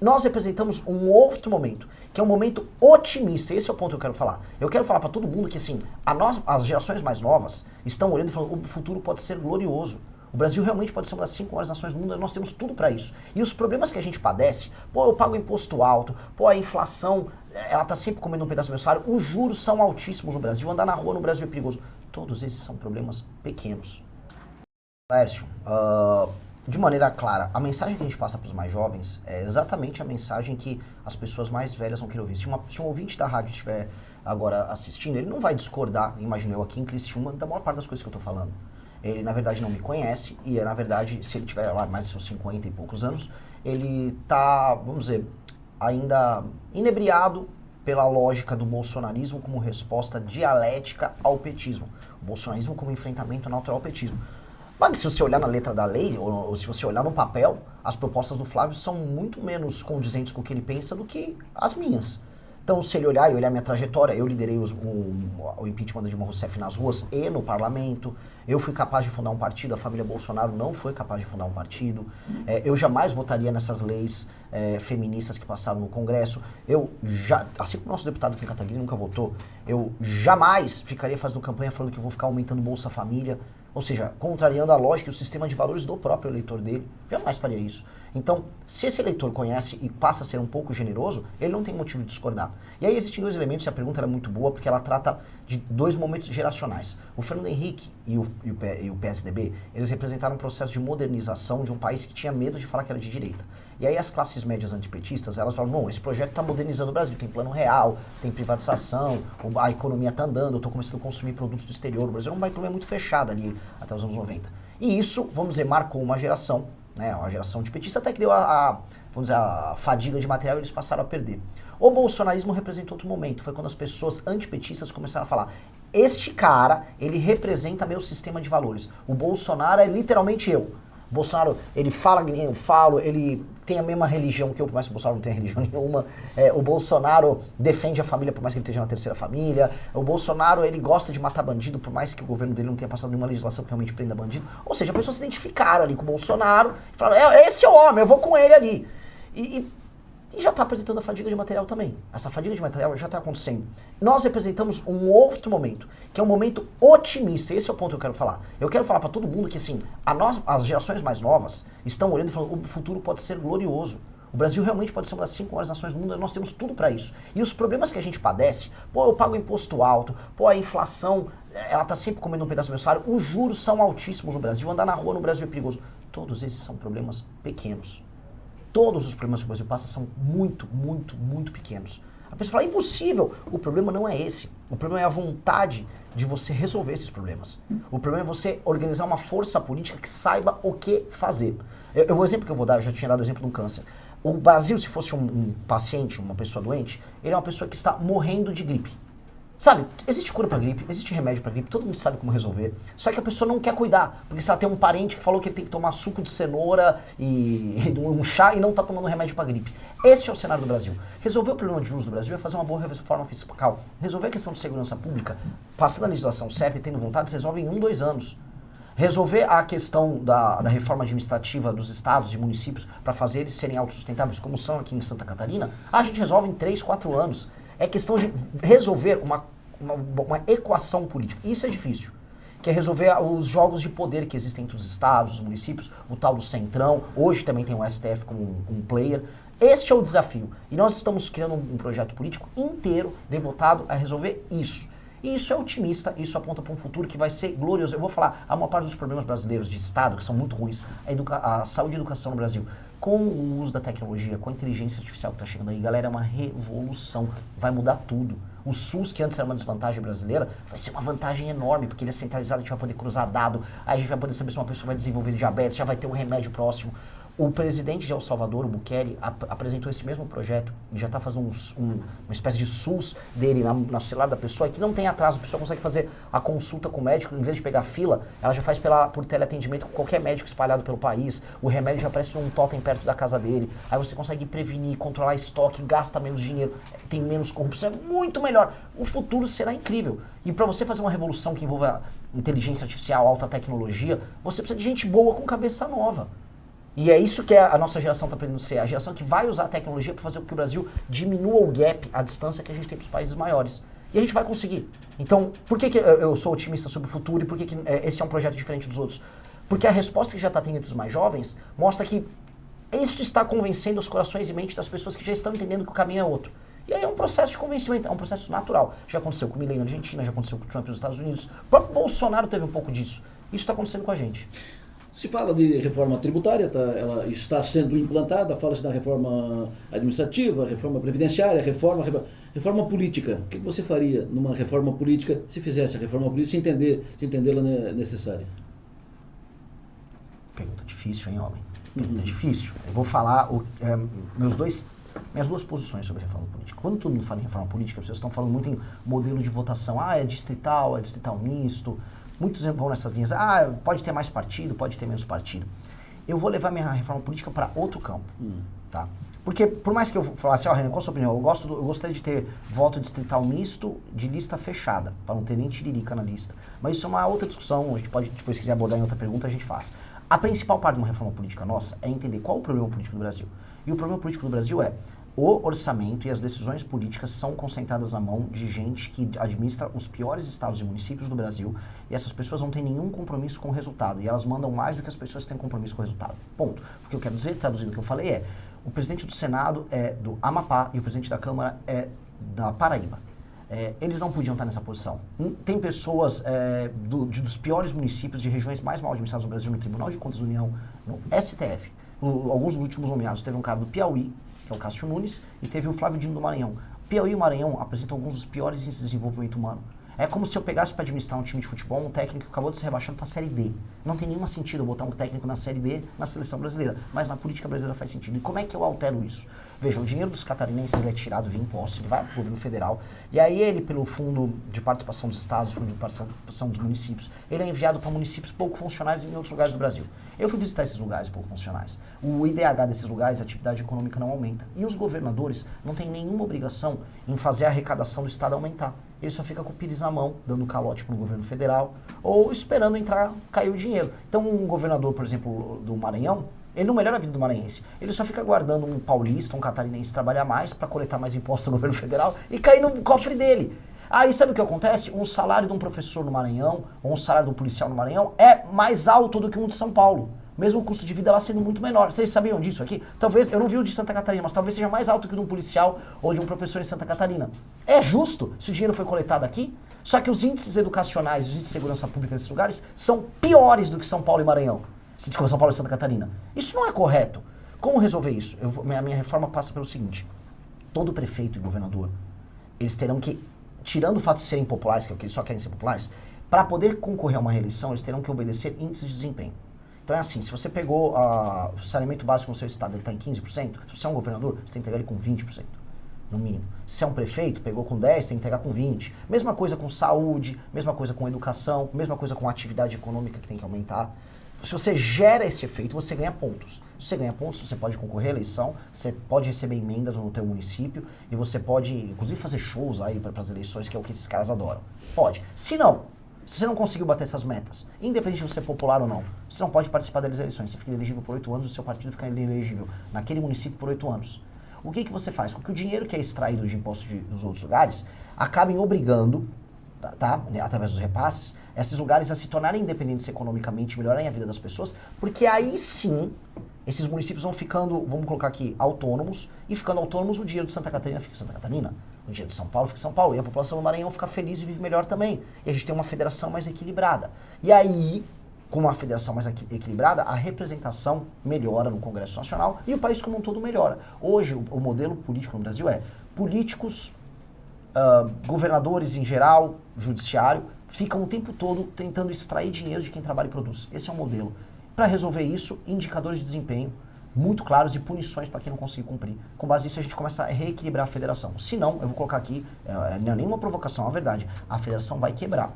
Nós representamos um outro momento, que é um momento otimista. Esse é o ponto que eu quero falar. Eu quero falar para todo mundo que, assim, as gerações mais novas estão olhando e falando, o futuro pode ser glorioso. O Brasil realmente pode ser uma das 5 maiores nações do mundo, nós temos tudo para isso. E os problemas que a gente padece, pô, eu pago imposto alto, pô, a inflação, ela tá sempre comendo um pedaço do meu salário, os juros são altíssimos no Brasil, andar na rua no Brasil é perigoso. Todos esses são problemas pequenos. Laércio, de maneira clara, a mensagem que a gente passa para os mais jovens é exatamente a mensagem que as pessoas mais velhas vão querer ouvir. Se um ouvinte da rádio estiver agora assistindo, ele não vai discordar, imagino eu aqui em Criciúma, da maior parte das coisas que eu estou falando. Ele, na verdade, não me conhece e, na verdade, se ele tiver lá mais de seus 50 e poucos anos, ele está, vamos dizer, ainda inebriado pela lógica do bolsonarismo como resposta dialética ao petismo. O bolsonarismo como enfrentamento natural ao petismo. Mas se você olhar na letra da lei, ou se você olhar no papel, as propostas do Flávio são muito menos condizentes com o que ele pensa do que as minhas. Então, se ele olhar e olhar minha trajetória, eu liderei o impeachment da Dilma Rousseff nas ruas e no parlamento. Eu fui capaz de fundar um partido, a família Bolsonaro não foi capaz de fundar um partido. Eu jamais votaria nessas leis feministas que passaram no Congresso. Assim como o nosso deputado Kim Kataguiri nunca votou, eu jamais ficaria fazendo campanha falando que eu vou ficar aumentando Bolsa Família. Ou seja, contrariando a lógica e o sistema de valores do próprio eleitor dele. Jamais faria isso. Então, se esse eleitor conhece e passa a ser um pouco generoso, ele não tem motivo de discordar. E aí existem dois elementos, e a pergunta é muito boa, porque ela trata de dois momentos geracionais. O Fernando Henrique e o PSDB, eles representaram um processo de modernização de um país que tinha medo de falar que era de direita. E aí as classes médias antipetistas, elas falam, não, esse projeto está modernizando o Brasil, tem plano real, tem privatização, a economia está andando, eu estou começando a consumir produtos do exterior. O Brasil é uma economia muito fechada ali até os anos 90. E isso, vamos dizer, marcou uma geração, né, uma geração antipetista, até que deu vamos dizer, a fadiga de material e eles passaram a perder. O bolsonarismo representou outro momento, foi quando as pessoas antipetistas começaram a falar, este cara, ele representa meu sistema de valores. O Bolsonaro é literalmente eu. O Bolsonaro, ele fala que nem eu falo, ele tem a mesma religião que eu, por mais que o Bolsonaro não tenha religião nenhuma. O Bolsonaro defende a família, por mais que ele esteja na terceira família. O Bolsonaro, ele gosta de matar bandido, por mais que o governo dele não tenha passado nenhuma legislação que realmente prenda bandido. Ou seja, as pessoas se identificaram ali com o Bolsonaro e falaram, esse é o homem, eu vou com ele ali. E já está apresentando a fadiga de material também. Essa fadiga de material já está acontecendo. Nós representamos um outro momento, que é um momento otimista. Esse é o ponto que eu quero falar. Eu quero falar para todo mundo que, assim, as gerações mais novas estão olhando e falando, o futuro pode ser glorioso. O Brasil realmente pode ser uma das 5 maiores nações do mundo, nós temos tudo para isso. E os problemas que a gente padece, pô, eu pago imposto alto, pô, a inflação, ela tá sempre comendo um pedaço do meu salário, os juros são altíssimos no Brasil, andar na rua no Brasil é perigoso. Todos esses são problemas pequenos. Todos os problemas que o Brasil passa são muito, muito, muito pequenos. A pessoa fala, é impossível. O problema não é esse. O problema é a vontade de você resolver esses problemas. O problema é você organizar uma força política que saiba o que fazer. O exemplo que eu vou dar, eu já tinha dado o exemplo do câncer. O Brasil, se fosse um paciente, uma pessoa doente, ele é uma pessoa que está morrendo de gripe. Sabe, existe cura pra gripe, existe remédio pra gripe, todo mundo sabe como resolver, só que a pessoa não quer cuidar, porque se ela tem um parente que falou que ele tem que tomar suco de cenoura e um chá e não tá tomando remédio pra gripe. Este é o cenário do Brasil. Resolver o problema de juros do Brasil é fazer uma boa reforma fiscal. Resolver a questão de segurança pública, passando a legislação certa e tendo vontade, se resolve em 1, 2 anos. Resolver a questão da reforma administrativa dos estados e municípios para fazer eles serem autossustentáveis, como são aqui em Santa Catarina, a gente resolve em 3, 4 anos. É questão de resolver uma equação política. Isso é difícil. Que é resolver os jogos de poder que existem entre os estados, os municípios, o tal do centrão. Hoje também tem o STF como um player. Este é o desafio. E nós estamos criando um projeto político inteiro devotado a resolver isso. E isso é otimista, isso aponta para um futuro que vai ser glorioso. Eu vou falar, a maior parte dos problemas brasileiros de Estado, que são muito ruins, a saúde e a educação no Brasil, com o uso da tecnologia, com a inteligência artificial que está chegando aí, galera, é uma revolução, vai mudar tudo. O SUS, que antes era uma desvantagem brasileira, vai ser uma vantagem enorme, porque ele é centralizado, a gente vai poder cruzar dado, aí a gente vai poder saber se uma pessoa vai desenvolver diabetes, já vai ter um remédio próximo. O presidente de El Salvador, o Bukele, apresentou esse mesmo projeto e já está fazendo uma espécie de SUS dele no celular da pessoa, que não tem atraso, a pessoa consegue fazer a consulta com o médico, em vez de pegar fila, ela já faz por teleatendimento com qualquer médico espalhado pelo país, o remédio já aparece num totem perto da casa dele, aí você consegue prevenir, controlar estoque, gasta menos dinheiro, tem menos corrupção, é muito melhor. O futuro será incrível. E para você fazer uma revolução que envolva inteligência artificial, alta tecnologia, você precisa de gente boa com cabeça nova. E é isso que a nossa geração está aprendendo a ser, a geração que vai usar a tecnologia para fazer com que o Brasil diminua o gap, a distância que a gente tem para os países maiores. E a gente vai conseguir. Então, por que eu sou otimista sobre o futuro e por que esse é um projeto diferente dos outros? Porque a resposta que já está tendo entre os mais jovens mostra que isso está convencendo os corações e mentes das pessoas que já estão entendendo que o caminho é outro. E aí é um processo de convencimento, é um processo natural. Já aconteceu com o Milei na Argentina, já aconteceu com o Trump nos Estados Unidos. O próprio Bolsonaro teve um pouco disso. Isso está acontecendo com a gente. Se fala de reforma tributária, ela está sendo implantada, fala-se da reforma administrativa, reforma previdenciária, reforma política. O que você faria numa reforma política se fizesse a reforma política se entendê-la necessária? Pergunta difícil, hein, homem? Pergunta difícil. Eu vou falar minhas duas posições sobre reforma política. Quando todo mundo fala em reforma política, as pessoas estão falando muito em modelo de votação. É distrital misto. Muitos vão nessas linhas, pode ter mais partido, pode ter menos partido. Eu vou levar minha reforma política para outro campo, tá? Porque por mais que eu falasse, Renan, qual a sua opinião? Eu gostaria de ter voto distrital misto de lista fechada, para não ter nem tiririca na lista. Mas isso é uma outra discussão, a gente pode, depois se quiser abordar em outra pergunta, a gente faz. A principal parte de uma reforma política nossa é entender qual o problema político do Brasil. E o problema político do Brasil é o orçamento e as decisões políticas são concentradas na mão de gente que administra os piores estados e municípios do Brasil e essas pessoas não têm nenhum compromisso com o resultado e elas mandam mais do que as pessoas têm compromisso com o resultado. Ponto. O que eu quero dizer, traduzindo o que eu falei, o presidente do Senado é do Amapá e o presidente da Câmara é da Paraíba. Eles não podiam estar nessa posição. Tem pessoas dos piores municípios, de regiões mais mal administradas do Brasil, no Tribunal de Contas da União, no STF. Alguns dos últimos nomeados, teve um cara do Piauí, que é o Cássio Nunes, e teve o Flávio Dino do Maranhão. Piauí e o Maranhão apresentam alguns dos piores índices de desenvolvimento humano. É como se eu pegasse para administrar um time de futebol um técnico que acabou de ser rebaixado para a Série D. Não tem nenhum sentido eu botar um técnico na Série D na seleção brasileira, mas na política brasileira faz sentido. E como é que eu altero isso? Veja, o dinheiro dos catarinenses ele é tirado via impostos, ele vai para o governo federal, e aí ele, pelo fundo de participação dos estados, fundo de participação dos municípios, ele é enviado para municípios pouco funcionais em outros lugares do Brasil. Eu fui visitar esses lugares pouco funcionais. O IDH desses lugares, a atividade econômica não aumenta. E os governadores não têm nenhuma obrigação em fazer a arrecadação do estado aumentar. Ele só fica com o pires na mão, dando calote para o governo federal, ou esperando cair o dinheiro. Então um governador, por exemplo, do Maranhão, ele não melhora a vida do maranhense. Ele só fica aguardando um paulista, um catarinense trabalhar mais para coletar mais impostos do governo federal e cair no cofre dele. Aí sabe o que acontece? Um salário de um professor no Maranhão, ou um salário de um policial no Maranhão, é mais alto do que um de São Paulo. Mesmo o custo de vida lá sendo muito menor. Vocês sabiam disso aqui? Talvez, eu não vi o de Santa Catarina, mas talvez seja mais alto que o de um policial ou de um professor em Santa Catarina. É justo se o dinheiro foi coletado aqui? Só que os índices educacionais, os índices de segurança pública nesses lugares são piores do que São Paulo e Maranhão. Desculpa, São Paulo e Santa Catarina. Isso não é correto. Como resolver isso? A minha reforma passa pelo seguinte. Todo prefeito e governador, eles terão que, tirando o fato de serem populares, que é o que eles só querem ser populares, para poder concorrer a uma reeleição, eles terão que obedecer índices de desempenho. Então é assim, se você pegou o saneamento básico no seu estado, ele está em 15%, se você é um governador, você tem que entregar ele com 20%, no mínimo. Se é um prefeito, pegou com 10%, tem que entregar com 20%. Mesma coisa com saúde, mesma coisa com educação, mesma coisa com atividade econômica que tem que aumentar. Se você gera esse efeito, você ganha pontos. Se você ganha pontos, você pode concorrer à eleição, você pode receber emendas no teu município e você pode, inclusive, fazer shows aí para as eleições, que é o que esses caras adoram. Pode. Se você não conseguiu bater essas metas, independente de você ser popular ou não, você não pode participar das eleições. Você fica elegível por 8 anos, o seu partido fica elegível naquele município por 8 anos. O que você faz? Com que o dinheiro que é extraído de impostos dos outros lugares acabem obrigando, através dos repasses, esses lugares a se tornarem independentes economicamente, melhorarem a vida das pessoas, porque aí sim, esses municípios vão ficando, vamos colocar aqui, autônomos, e ficando autônomos, o dinheiro de Santa Catarina fica em Santa Catarina, o dinheiro de São Paulo fica em São Paulo, e a população do Maranhão fica feliz e vive melhor também. E a gente tem uma federação mais equilibrada. E aí, com uma federação mais equilibrada, a representação melhora no Congresso Nacional e o país como um todo melhora. Hoje, o modelo político no Brasil é políticos, governadores em geral, judiciário, ficam o tempo todo tentando extrair dinheiro de quem trabalha e produz. Esse é o modelo. Para resolver isso, indicadores de desempenho muito claros e punições para quem não conseguir cumprir. Com base nisso, a gente começa a reequilibrar a federação. Se não, eu vou colocar aqui, não é nenhuma provocação, é a verdade, a federação vai quebrar.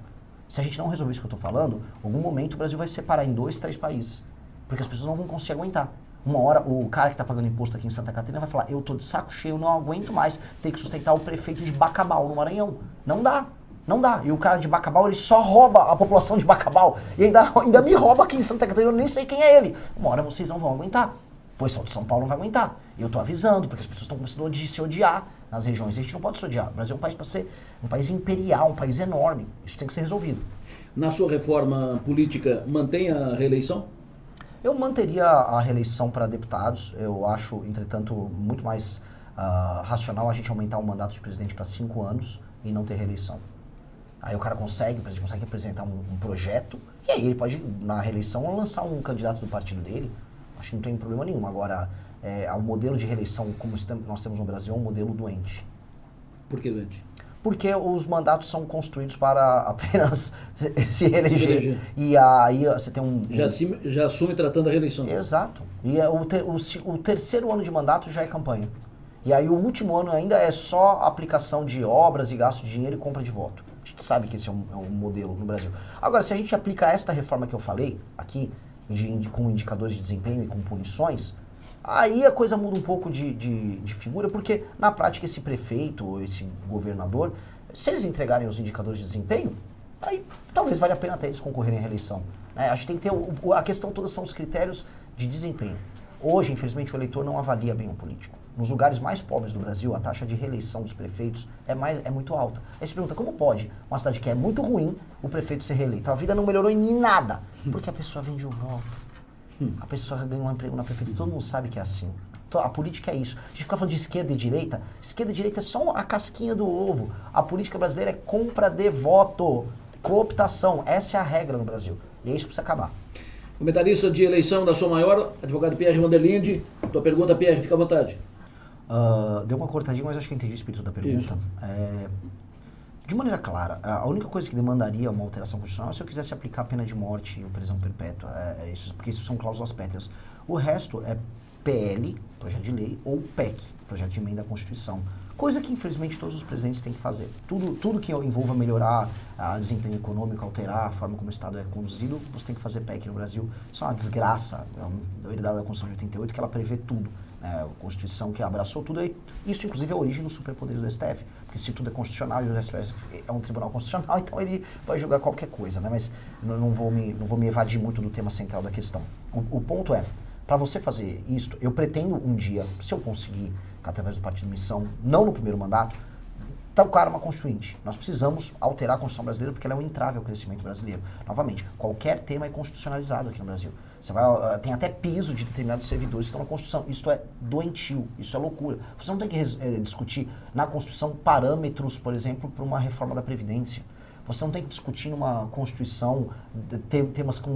Se a gente não resolver isso que eu estou falando, em algum momento o Brasil vai separar em 2, 3 países. Porque as pessoas não vão conseguir aguentar. Uma hora, o cara que está pagando imposto aqui em Santa Catarina vai falar, eu tô de saco cheio, não aguento mais ter que sustentar o prefeito de Bacabal, no Maranhão. Não dá. Não dá. E o cara de Bacabal, ele só rouba a população de Bacabal. E ainda me rouba aqui em Santa Catarina, eu nem sei quem é ele. Uma hora vocês não vão aguentar. O pessoal de São Paulo não vai aguentar. E eu tô avisando, porque as pessoas estão começando a se odiar nas regiões. A gente não pode se odiar. O Brasil é um país para ser um país imperial, um país enorme. Isso tem que ser resolvido. Na sua reforma política, mantém a reeleição? Eu manteria a reeleição para deputados. Eu acho, entretanto, muito mais racional a gente aumentar o mandato de presidente para 5 anos e não ter reeleição. Aí o presidente consegue apresentar um projeto e aí ele pode, na reeleição, lançar um candidato do partido dele. Acho que não tem problema nenhum. Agora, o modelo de reeleição como nós temos no Brasil é um modelo doente. Por que doente? Porque os mandatos são construídos para apenas se reeleger. E aí você tem Já assume tratando a reeleição. Exato. E o terceiro ano de mandato já é campanha. E aí o último ano ainda é só aplicação de obras e gasto de dinheiro e compra de voto. A gente sabe que esse é um modelo no Brasil. Agora, se a gente aplica esta reforma que eu falei aqui, com indicadores de desempenho e com punições, aí a coisa muda um pouco de figura, porque na prática esse prefeito ou esse governador, se eles entregarem os indicadores de desempenho, aí talvez valha a pena até eles concorrerem à reeleição. A gente tem que ter, a questão toda são os critérios de desempenho. Hoje, infelizmente, o eleitor não avalia bem um político. Nos lugares mais pobres do Brasil, a taxa de reeleição dos prefeitos é muito alta. Aí você pergunta, como pode uma cidade que é muito ruim, o prefeito ser reeleito? A vida não melhorou em nada, porque a pessoa vende o voto. A pessoa ganha um emprego na prefeitura, todo mundo sabe que é assim. A política é isso. A gente fica falando de esquerda e direita é só a casquinha do ovo. A política brasileira é compra de voto, cooptação. Essa é a regra no Brasil. E é isso que precisa acabar. Comentarista de eleição da Sou Maior, advogado Pierre Vanderlinde. Tua pergunta, Pierre, fica à vontade. Deu uma cortadinha, mas acho que entendi o espírito da pergunta. De maneira clara, a única coisa que demandaria uma alteração constitucional é se eu quisesse aplicar a pena de morte ou prisão perpétua, porque isso são cláusulas pétreas. O resto é PL, projeto de lei, ou PEC, projeto de emenda à Constituição. Coisa que, infelizmente, todos os presidentes têm que fazer. Tudo que envolva melhorar o desempenho econômico, alterar a forma como o Estado é conduzido, você tem que fazer PEC no Brasil. Isso é uma desgraça, herdada da Constituição de 88, que ela prevê tudo. A Constituição que abraçou tudo, isso inclusive é a origem dos superpoderes do STF, porque se tudo é constitucional e o STF é um tribunal constitucional, então ele vai julgar qualquer coisa, né? Mas não vou me evadir muito do tema central da questão. O ponto é, para você fazer isto, eu pretendo um dia, se eu conseguir, através do Partido Missão, não no primeiro mandato, tocar uma constituinte. Nós precisamos alterar a Constituição brasileira porque ela é um entrave ao crescimento brasileiro. Novamente, qualquer tema é constitucionalizado aqui no Brasil. Tem até piso de determinados servidores que estão na Constituição. Isso é doentio, isso é loucura. Você não tem que discutir na Constituição parâmetros, por exemplo, para uma reforma da Previdência. Você não tem que discutir numa Constituição temas que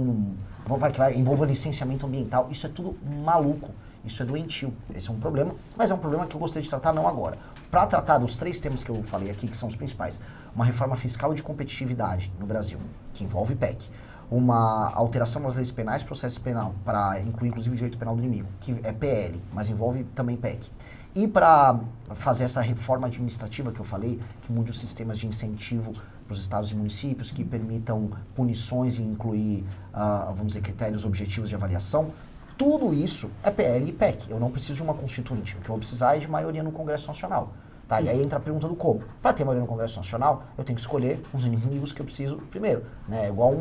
envolvam licenciamento ambiental. Isso é tudo maluco. Isso é doentio. Esse é um problema, mas é um problema que eu gostaria de tratar não agora. Para tratar dos 3 temas que eu falei aqui, que são os principais, uma reforma fiscal e de competitividade no Brasil, que envolve PEC. Uma alteração nas leis penais e processo penal, para incluir inclusive o direito penal do inimigo, que é PL, mas envolve também PEC. E para fazer essa reforma administrativa que eu falei, que mude os sistemas de incentivo para os estados e municípios, que permitam punições e incluir, vamos dizer, critérios objetivos de avaliação, tudo isso é PL e PEC. Eu não preciso de uma constituinte. O que eu vou precisar é de maioria no Congresso Nacional. Tá? E aí entra a pergunta do como. Para ter maioria no Congresso Nacional, eu tenho que escolher os inimigos que eu preciso primeiro. Né? Igual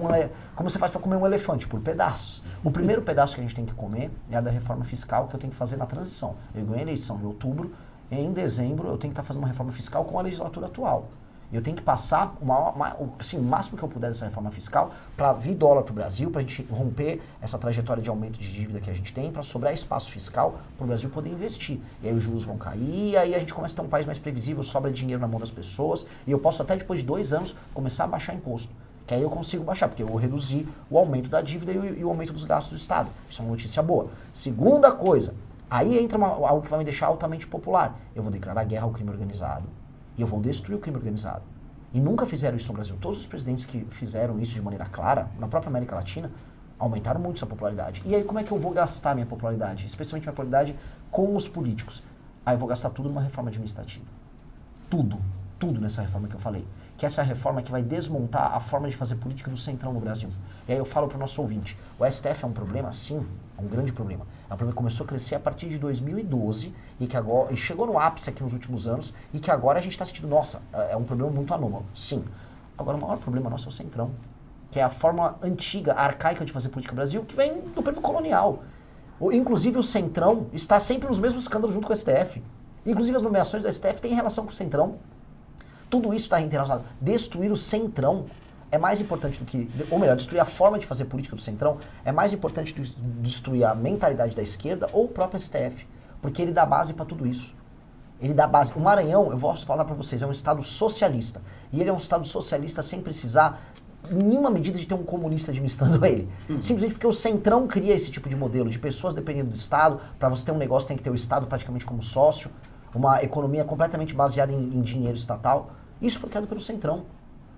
como você faz para comer um elefante, por pedaços. O primeiro pedaço que a gente tem que comer é a da reforma fiscal que eu tenho que fazer na transição. Eu ganhei a eleição em outubro, em dezembro eu tenho que estar fazendo uma reforma fiscal com a legislatura atual. Eu tenho que passar o máximo que eu puder dessa reforma fiscal para vir dólar para o Brasil, para a gente romper essa trajetória de aumento de dívida que a gente tem, para sobrar espaço fiscal para o Brasil poder investir. E aí os juros vão cair, e aí a gente começa a ter um país mais previsível, sobra dinheiro na mão das pessoas, e eu posso até depois de 2 anos começar a baixar imposto. Que aí eu consigo baixar, porque eu vou reduzir o aumento da dívida e o aumento dos gastos do Estado. Isso é uma notícia boa. Segunda coisa, aí entra algo que vai me deixar altamente popular. Eu vou declarar guerra ao crime organizado. E eu vou destruir o crime organizado. E nunca fizeram isso no Brasil. Todos os presidentes que fizeram isso de maneira clara, na própria América Latina, aumentaram muito sua popularidade. E aí como é que eu vou gastar minha popularidade? Especialmente minha popularidade com os políticos. Aí eu vou gastar tudo numa reforma administrativa. Tudo nessa reforma que eu falei. Que essa é a reforma que vai desmontar a forma de fazer política do Centrão no Brasil. E aí eu falo para o nosso ouvinte, o STF é um problema? Sim, é um grande problema. É um problema que começou a crescer a partir de 2012 e que agora e chegou no ápice aqui nos últimos anos e que agora a gente está sentindo, nossa, é um problema muito anômalo. Sim, Agora, o maior problema nosso é o Centrão, que é a forma antiga, arcaica de fazer política no Brasil, que vem do período colonial. Inclusive, o Centrão está sempre nos mesmos escândalos junto com o STF. Inclusive, as nomeações do STF têm relação com o Centrão. Tudo isso está relacionado. Destruir o Centrão é mais importante do que... Ou melhor, destruir a forma de fazer política do Centrão é mais importante do que destruir a mentalidade da esquerda ou o próprio STF. Porque ele dá base para tudo isso. Ele dá base. O Maranhão, eu vou falar para vocês, é um estado socialista. E ele é um estado socialista sem precisar, em nenhuma medida, de ter um comunista administrando ele. Simplesmente porque o Centrão cria esse tipo de modelo de pessoas dependendo do Estado. Para você ter um negócio, tem que ter o Estado praticamente como sócio. Uma economia completamente baseada em dinheiro estatal. Isso foi criado pelo Centrão.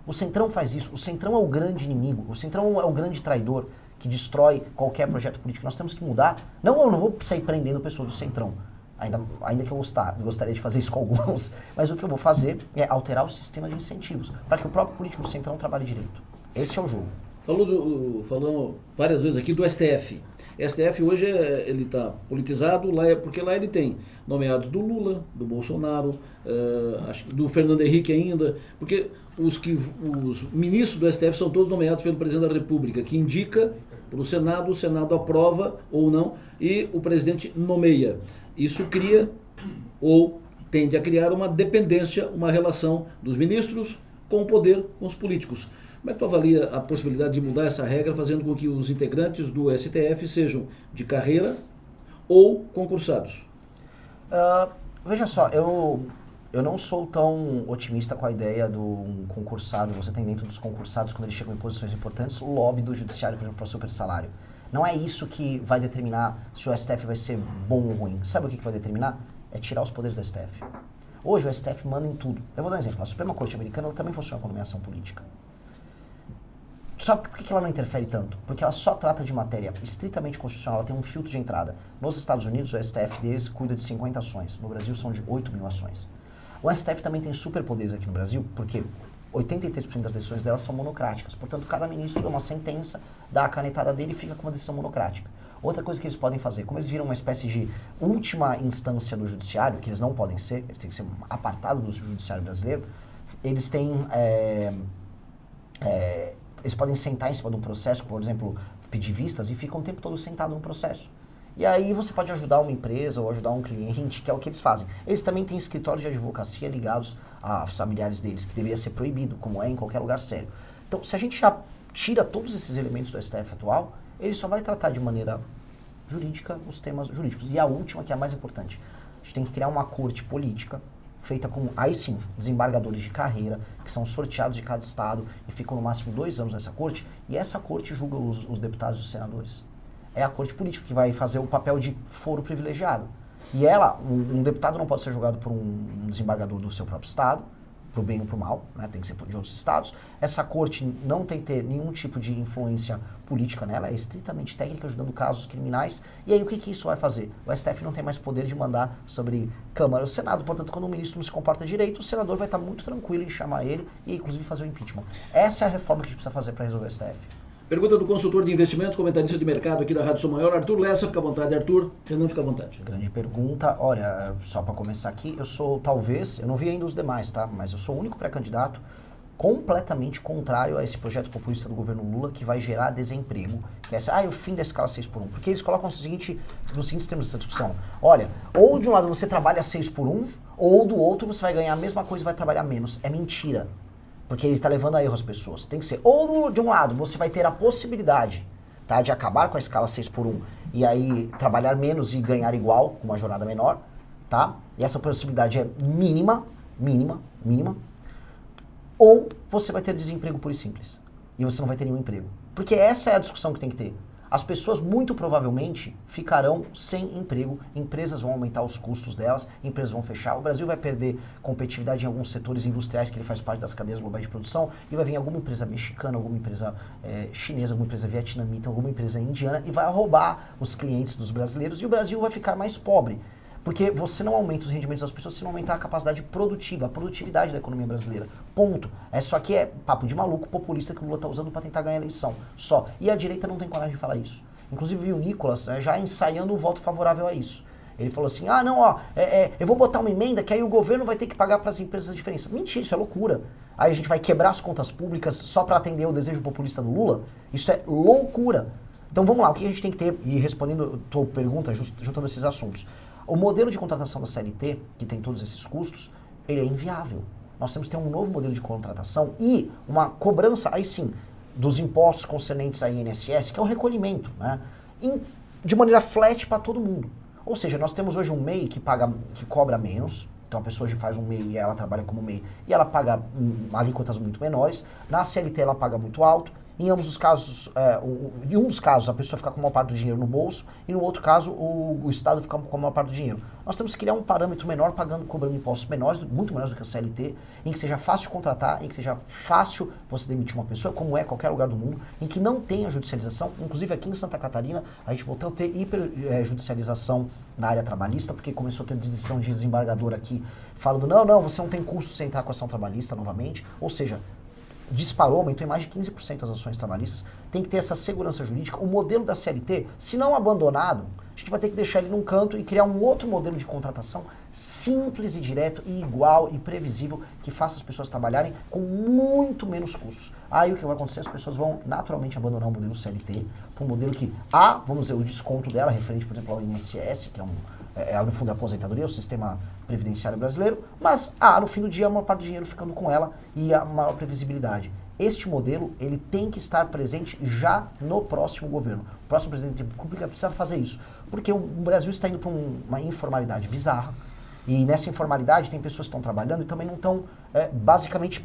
O Centrão faz isso. O Centrão é o grande inimigo. O Centrão é o grande traidor que destrói qualquer projeto político. Nós temos que mudar. Não, eu não vou sair prendendo pessoas do Centrão. Ainda que eu gostaria de fazer isso com alguns. Mas o que eu vou fazer é alterar o sistema de incentivos para que o próprio político do Centrão trabalhe direito. Esse é o jogo. Falamos várias vezes aqui do STF. STF hoje ele está politizado, porque lá ele tem nomeados do Lula, do Bolsonaro, acho que do Fernando Henrique ainda, porque os ministros do STF são todos nomeados pelo presidente da República, que indica para o Senado aprova ou não, e o presidente nomeia. Isso cria, ou tende a criar, uma dependência, uma relação dos ministros com o poder, com os políticos. Como é que tu avalia a possibilidade de mudar essa regra, fazendo com que os integrantes do STF sejam de carreira ou concursados? Veja só, eu não sou tão otimista com a ideia do concursado. Você tem dentro dos concursados, quando eles chegam em posições importantes, o lobby do judiciário, por exemplo, para super salário. Não é isso que vai determinar se o STF vai ser bom ou ruim. Sabe o que vai determinar? É tirar os poderes do STF. Hoje o STF manda em tudo. Eu vou dar um exemplo. A Suprema Corte Americana ela também funciona com nomeação política. Sabe por que ela não interfere tanto? Porque ela só trata de matéria estritamente constitucional, ela tem um filtro de entrada. Nos Estados Unidos, o STF deles cuida de 50 ações. No Brasil, são de 8 mil ações. O STF também tem superpoderes aqui no Brasil, porque 83% das decisões delas são monocráticas. Portanto, cada ministro dá uma sentença, dá a canetada dele e fica com uma decisão monocrática. Outra coisa que eles podem fazer, como eles viram uma espécie de última instância do judiciário, que eles não podem ser, eles têm que ser apartados do judiciário brasileiro, eles têm... eles podem sentar em cima de um processo, por exemplo, pedir vistas, e ficam o tempo todo sentado no processo. E aí você pode ajudar uma empresa ou ajudar um cliente, que é o que eles fazem. Eles também têm escritórios de advocacia ligados aos familiares deles, que deveria ser proibido, como é em qualquer lugar sério. Então, se a gente já tira todos esses elementos do STF atual, ele só vai tratar de maneira jurídica os temas jurídicos. E a última, que é a mais importante, a gente tem que criar uma corte política, feita com, aí sim, desembargadores de carreira, que são sorteados de cada estado e ficam no máximo 2 anos nessa corte, e essa corte julga os deputados e os senadores. É a corte política que vai fazer o papel de foro privilegiado. E ela, um deputado não pode ser julgado por um desembargador do seu próprio estado, pro bem ou pro mal, né? Tem que ser de outros estados. Essa corte não tem que ter nenhum tipo de influência política nela, é estritamente técnica, ajudando casos criminais. E aí o que isso vai fazer? O STF não tem mais poder de mandar sobre Câmara ou Senado, portanto, quando o ministro não se comporta direito, o senador vai estar muito tranquilo em chamar ele e, inclusive, fazer o impeachment. Essa é a reforma que a gente precisa fazer para resolver o STF. Pergunta do consultor de investimentos, comentarista de mercado aqui da Rádio Som Maior, Arthur Lessa, fica à vontade, Arthur. Renan, fica à vontade. Grande pergunta. Olha, só para começar aqui, eu sou, talvez, eu não vi ainda os demais, tá? Mas eu sou o único pré-candidato completamente contrário a esse projeto populista do governo Lula que vai gerar desemprego, que é o fim da escala 6x1. Porque eles colocam nos seguintes termos dessa discussão. Olha, ou de um lado você trabalha 6x1, ou do outro você vai ganhar a mesma coisa e vai trabalhar menos. É mentira. Porque ele está levando a erro as pessoas. Tem que ser, ou de um lado, você vai ter a possibilidade, tá, de acabar com a escala 6x1 e aí trabalhar menos e ganhar igual, com uma jornada menor, tá? E essa possibilidade é mínima, ou você vai ter desemprego puro e simples. E você não vai ter nenhum emprego. Porque essa é a discussão que tem que ter. As pessoas muito provavelmente ficarão sem emprego, empresas vão aumentar os custos delas, empresas vão fechar, o Brasil vai perder competitividade em alguns setores industriais que ele faz parte das cadeias globais de produção e vai vir alguma empresa mexicana, alguma empresa chinesa, alguma empresa vietnamita, alguma empresa indiana e vai roubar os clientes dos brasileiros e o Brasil vai ficar mais pobre. Porque você não aumenta os rendimentos das pessoas se não aumentar a capacidade produtiva, a produtividade da economia brasileira. Ponto. Isso aqui é papo de maluco populista que o Lula está usando para tentar ganhar a eleição. Só. E a direita não tem coragem de falar isso. Inclusive vi o Nicolas, né, já ensaiando um voto favorável a isso. Ele falou assim, eu vou botar uma emenda que aí o governo vai ter que pagar para as empresas a diferença. Mentira, isso é loucura. Aí a gente vai quebrar as contas públicas só para atender o desejo populista do Lula? Isso é loucura. Então vamos lá, o que a gente tem que ter, e respondendo a tua pergunta, juntando esses assuntos. O modelo de contratação da CLT, que tem todos esses custos, ele é inviável. Nós temos que ter um novo modelo de contratação e uma cobrança, aí sim, dos impostos concernentes à INSS, que é o recolhimento, né? De maneira flat para todo mundo. Ou seja, nós temos hoje um MEI que cobra menos, então a pessoa hoje faz um MEI e ela trabalha como MEI, e ela paga alíquotas muito menores. Na CLT ela paga muito alto. Em ambos os casos, em um dos casos a pessoa fica com a maior parte do dinheiro no bolso, e no outro caso o Estado fica com a maior parte do dinheiro. Nós temos que criar um parâmetro menor, cobrando impostos menores, muito menores do que a CLT, em que seja fácil de contratar, em que seja fácil você demitir uma pessoa, como é em qualquer lugar do mundo, em que não tenha judicialização. Inclusive aqui em Santa Catarina, a gente voltou a ter hiperjudicialização na área trabalhista, porque começou a ter decisão de desembargador aqui, falando, não, você não tem custo sem entrar com a ação trabalhista novamente, ou seja, disparou, aumentou em mais de 15% as ações trabalhistas. Tem que ter essa segurança jurídica. O modelo da CLT, se não abandonado, a gente vai ter que deixar ele num canto e criar um outro modelo de contratação simples e direto e igual e previsível, que faça as pessoas trabalharem com muito menos custos. Aí o que vai acontecer? As pessoas vão naturalmente abandonar o modelo CLT para um modelo que, vamos dizer, o desconto dela, referente, por exemplo, ao INSS, que no fundo, a aposentadoria, o sistema previdenciário brasileiro, mas, no fim do dia, a maior parte do dinheiro ficando com ela e a maior previsibilidade. Este modelo, ele tem que estar presente já no próximo governo. O próximo presidente da República precisa fazer isso, porque o Brasil está indo para uma informalidade bizarra, e nessa informalidade tem pessoas que estão trabalhando e também não estão, basicamente,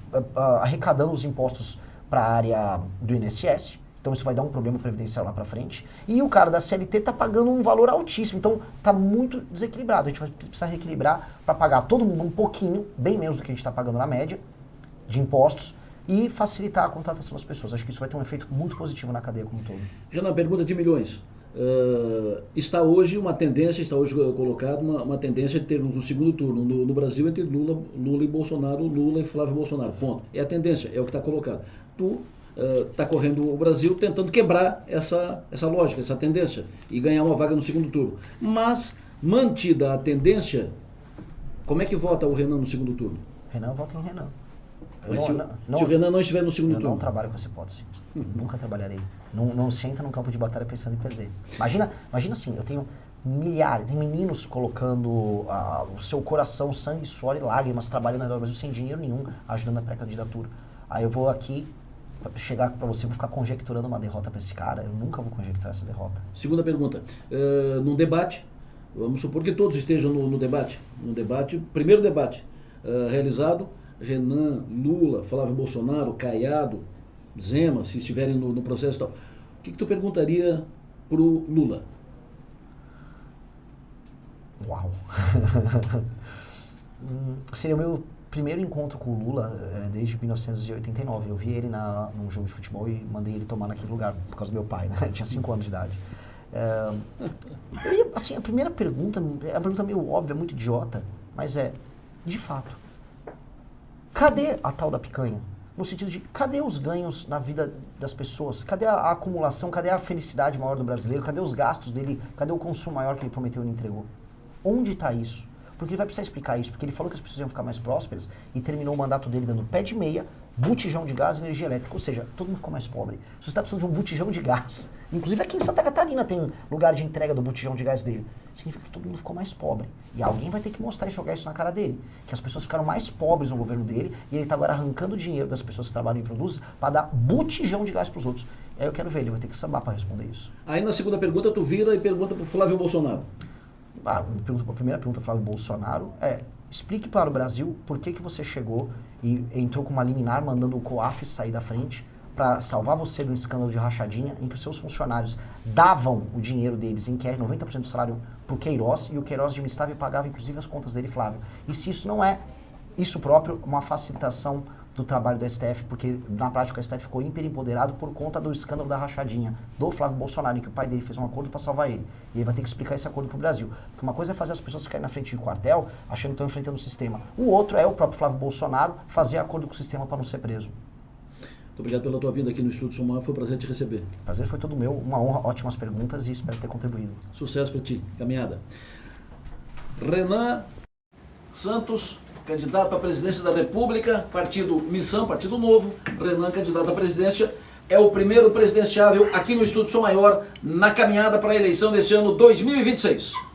arrecadando os impostos para a área do INSS. Então isso vai dar um problema previdenciário lá para frente. E o cara da CLT está pagando um valor altíssimo. Então está muito desequilibrado. A gente vai precisar reequilibrar para pagar todo mundo um pouquinho, bem menos do que a gente está pagando na média, de impostos, e facilitar a contratação das pessoas. Acho que isso vai ter um efeito muito positivo na cadeia como um todo. Renan, pergunta de milhões. Está hoje colocada uma tendência de ter no segundo turno no Brasil entre Lula e Bolsonaro, Lula e Flávio Bolsonaro. Ponto. É a tendência, é o que está colocado. Tu está correndo o Brasil tentando quebrar essa lógica, essa tendência e ganhar uma vaga no segundo turno. Mas, mantida a tendência, como é que vota o Renan no segundo turno? Renan vota em Renan. Se o Renan não estiver no segundo turno? Eu não trabalho com essa hipótese. Nunca trabalharei. Não senta num campo de batalha pensando em perder. Imagina assim, eu tenho milhares, tem meninos colocando o seu coração, sangue, suor e lágrimas, trabalhando no Brasil sem dinheiro nenhum, ajudando na pré-candidatura. Aí eu vou aqui, chegar para você, vou ficar conjecturando uma derrota para esse cara. Eu nunca vou conjecturar essa derrota. Segunda pergunta. Num debate, vamos supor que todos estejam no debate. Primeiro debate realizado, Renan, Lula, Flávio Bolsonaro, Caiado, Zema, se estiverem no processo e tal. O que tu perguntaria pro Lula? Uau! Seria o meu primeiro encontro com o Lula desde 1989. Eu vi ele num jogo de futebol e mandei ele tomar naquele lugar, por causa do meu pai, né? Eu tinha 5 anos de idade. Assim, a primeira pergunta, é uma pergunta meio óbvia, muito idiota, mas de fato, cadê a tal da picanha? No sentido de, cadê os ganhos na vida das pessoas? Cadê a acumulação? Cadê a felicidade maior do brasileiro? Cadê os gastos dele? Cadê o consumo maior que ele prometeu e não entregou? Onde está isso? Porque ele vai precisar explicar isso, porque ele falou que as pessoas iam ficar mais prósperas e terminou o mandato dele dando pé de meia, botijão de gás e energia elétrica. Ou seja, todo mundo ficou mais pobre. Se você está precisando de um botijão de gás, inclusive aqui em Santa Catarina tem lugar de entrega do botijão de gás dele, significa que todo mundo ficou mais pobre. E alguém vai ter que mostrar e jogar isso na cara dele. Que as pessoas ficaram mais pobres no governo dele e ele está agora arrancando dinheiro das pessoas que trabalham e produzem para dar botijão de gás para os outros. Aí eu quero ver, ele vai ter que sambar para responder isso. Aí na segunda pergunta tu vira e pergunta para o Flávio Bolsonaro. A primeira pergunta, Flávio Bolsonaro, explique para o Brasil por que você chegou e entrou com uma liminar mandando o COAF sair da frente para salvar você de um escândalo de rachadinha em que os seus funcionários davam o dinheiro deles, em que 90% do salário para o Queiroz, e o Queiroz administrava e pagava inclusive as contas dele, Flávio. E se isso não é, isso próprio, uma facilitação do trabalho do STF, porque na prática o STF ficou hiperimpoderado por conta do escândalo da rachadinha do Flávio Bolsonaro, em que o pai dele fez um acordo para salvar ele. E ele vai ter que explicar esse acordo para o Brasil. Porque uma coisa é fazer as pessoas ficarem na frente de quartel, achando que estão enfrentando o sistema. O outro é o próprio Flávio Bolsonaro fazer acordo com o sistema para não ser preso. Muito obrigado pela tua vinda aqui no Estúdio Sumar, foi um prazer te receber. Prazer foi todo meu, uma honra, ótimas perguntas e espero ter contribuído. Sucesso para ti, caminhada. Renan Santos, candidato à presidência da República, partido Missão, Partido Novo. Renan, candidato à presidência, é o primeiro presidenciável aqui no Estúdio Som Maior na caminhada para a eleição desse ano 2026.